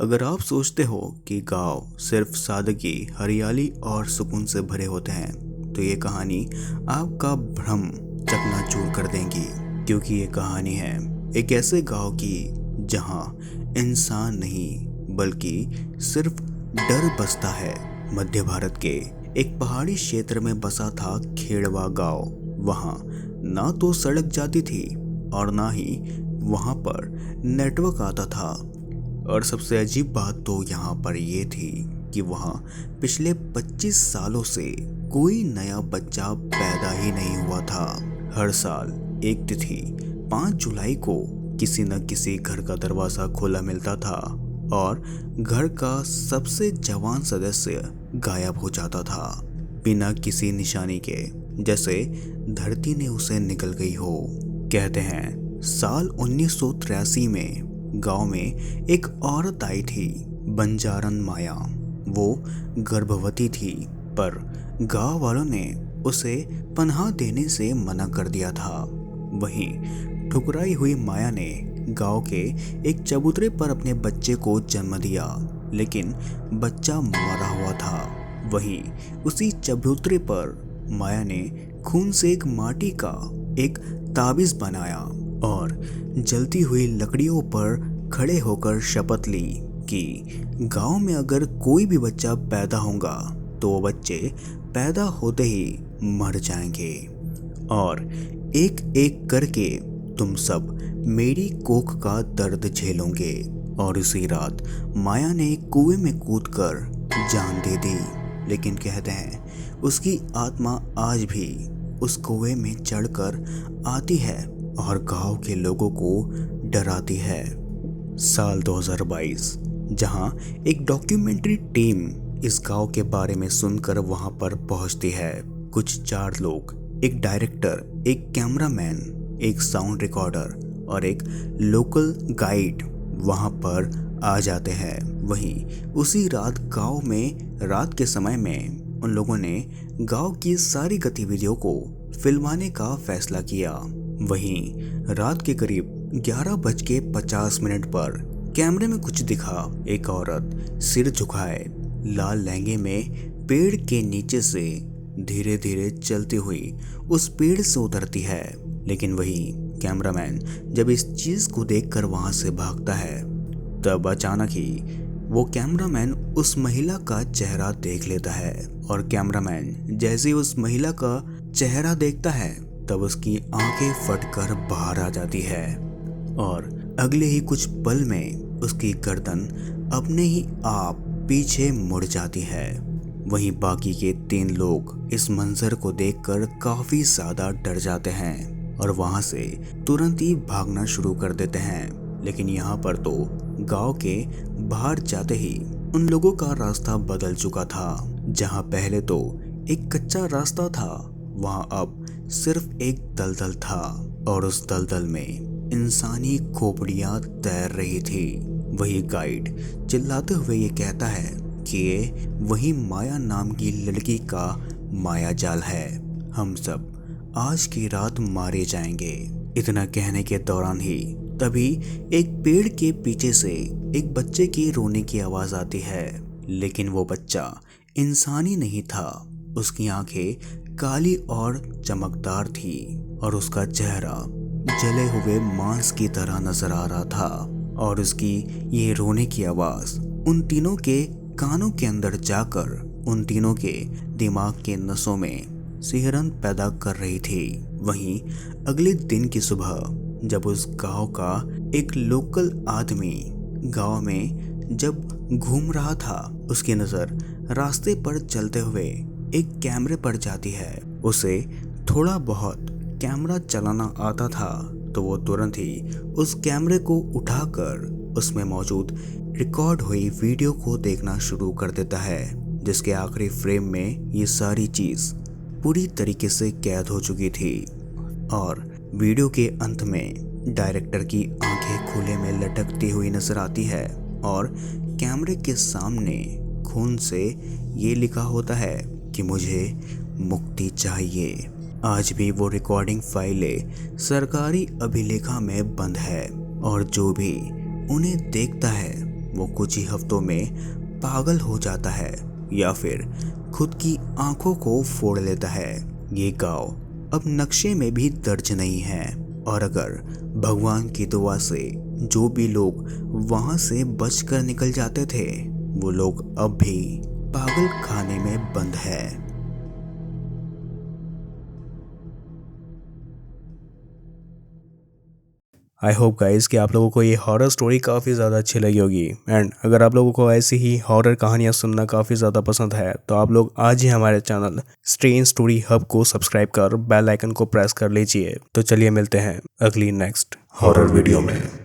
अगर आप सोचते हो कि गांव सिर्फ सादगी, हरियाली और सुकून से भरे होते हैं, तो ये कहानी आपका भ्रम चकनाचूर कर देंगी। क्योंकि ये कहानी है एक ऐसे गांव की जहां इंसान नहीं बल्कि सिर्फ डर बसता है। मध्य भारत के एक पहाड़ी क्षेत्र में बसा था खेड़वा गांव। वहां ना तो सड़क जाती थी और ना ही वहां पर नेटवर्क आता था। और सबसे अजीब बात तो यहाँ पर ये थी कि वहाँ पिछले 25 सालों से कोई नया बच्चा पैदा ही नहीं हुआ था। हर साल एक तिथि 5 जुलाई को किसी न किसी घर का दरवाजा खुला मिलता था और घर का सबसे जवान सदस्य गायब हो जाता था, बिना किसी निशानी के, जैसे धरती ने उसे निगल गई हो। कहते हैं साल 1983 में गांव में एक औरत आई थी, बंजारन माया। वो गर्भवती थी, पर गांव वालों ने उसे पनाह देने से मना कर दिया था। वहीं ठुकराई हुई माया ने गांव के एक चबूतरे पर अपने बच्चे को जन्म दिया, लेकिन बच्चा मरा हुआ था। वहीं उसी चबूतरे पर माया ने खून से एक माटी का एक ताबीज बनाया और जलती हुई लकड़ियों पर खड़े होकर शपथ ली कि गांव में अगर कोई भी बच्चा पैदा होगा तो वो बच्चे पैदा होते ही मर जाएंगे और एक एक करके तुम सब मेरी कोख का दर्द झेलोगे। और उसी रात माया ने एक कुएं में कूदकर जान दे दी। लेकिन कहते हैं उसकी आत्मा आज भी उस कुएं में चढ़कर आती है और गांव के लोगों को डराती है। साल 2022, जहां एक डॉक्यूमेंट्री टीम इस गांव के बारे में सुनकर वहां पर पहुंचती है। कुछ 4 लोग, एक डायरेक्टर, एक कैमरामैन, एक साउंड रिकॉर्डर और एक लोकल गाइड वहां पर आ जाते हैं। वहीं उसी रात गांव में रात के समय में उन लोगों ने गांव की सारी गतिविधियों को फिल्माने का फैसला किया। वहीं रात के करीब 11:50 पर कैमरे में कुछ दिखा। एक औरत सिर झुकाए लाल लहंगे में पेड़ के नीचे से धीरे धीरे चलती हुई उस पेड़ से उतरती है। लेकिन वही कैमरामैन जब इस चीज को देखकर वहां से भागता है, तब अचानक ही वो कैमरामैन उस महिला का चेहरा देख लेता है। और कैमरामैन जैसे ही उस महिला का चेहरा देखता है, तब उसकी आंखें फटकर बाहर आ जाती है और अगले ही कुछ पल में उसकी गर्दन अपने ही आप पीछे मुड़ जाती है। वहीं बाकी के 3 लोग इस मंजर को देखकर काफी ज्यादा डर जाते हैं और वहां से तुरंत ही भागना शुरू कर देते हैं। लेकिन यहाँ पर तो गांव के बाहर जाते ही उन लोगों का रास्ता बदल चुका था। जहां पहले तो एक कच्चा रास्ता था, वहां अब सिर्फ एक दलदल था और उस दलदल में इंसानी खोपड़ियां तैर रही थी। वही गाइड चिल्लाते हुए ये कहता है कि ये वही माया नाम की लड़की का माया जाल है। हम सब आज की रात मारे जाएंगे। इतना कहने के दौरान ही तभी एक पेड़ के पीछे से एक बच्चे की रोने की आवाज आती है। लेकिन वो बच्चा इंसानी नहीं था। उसकी आंखें काली और चमकदार थी और उसका चेहरा जले हुए मांस की तरह नजर आ रहा था। और उसकी ये रोने की आवाज उन तीनों के कानों के अंदर जाकर उन तीनों के दिमाग के नसों में सिहरन पैदा कर रही थी। वहीं अगले दिन की सुबह जब उस गांव का एक लोकल आदमी गांव में जब घूम रहा था, उसकी नजर रास्ते पर चलते हुए एक कैमरे पर जाती है। उसे थोड़ा बहुत कैमरा चलाना आता था, तो वो तुरंत ही उस कैमरे को उठाकर उसमें मौजूद रिकॉर्ड हुई वीडियो को देखना शुरू कर देता है, जिसके आखिरी फ्रेम में ये सारी चीज पूरी तरीके से कैद हो चुकी थी। और वीडियो के अंत में डायरेक्टर की आंखें खुले में लटकती हुई नजर आती है और कैमरे के सामने खून से ये लिखा होता है कि मुझे मुक्ति चाहिए। आज भी वो रिकॉर्डिंग फाइलें सरकारी अभिलेखा में बंद है और जो भी उन्हें देखता है वो कुछ ही हफ्तों में पागल हो जाता है या फिर खुद की आंखों को फोड़ लेता है। ये गांव अब नक्शे में भी दर्ज नहीं है और अगर भगवान की दुआ से जो भी लोग वहां से बचकर निकल जाते थे वो लोग अब भी पागल खाने में बंद है। आई होप गाइस कि आप लोगों को ये हॉरर स्टोरी काफ़ी ज़्यादा अच्छी लगी होगी। एंड अगर आप लोगों को ऐसी ही हॉरर कहानियाँ सुनना काफ़ी ज़्यादा पसंद है तो आप लोग आज ही हमारे चैनल स्ट्रेंज स्टोरी हब को सब्सक्राइब कर बेल आइकन को प्रेस कर लीजिए। तो चलिए मिलते हैं अगली नेक्स्ट हॉरर वीडियो में।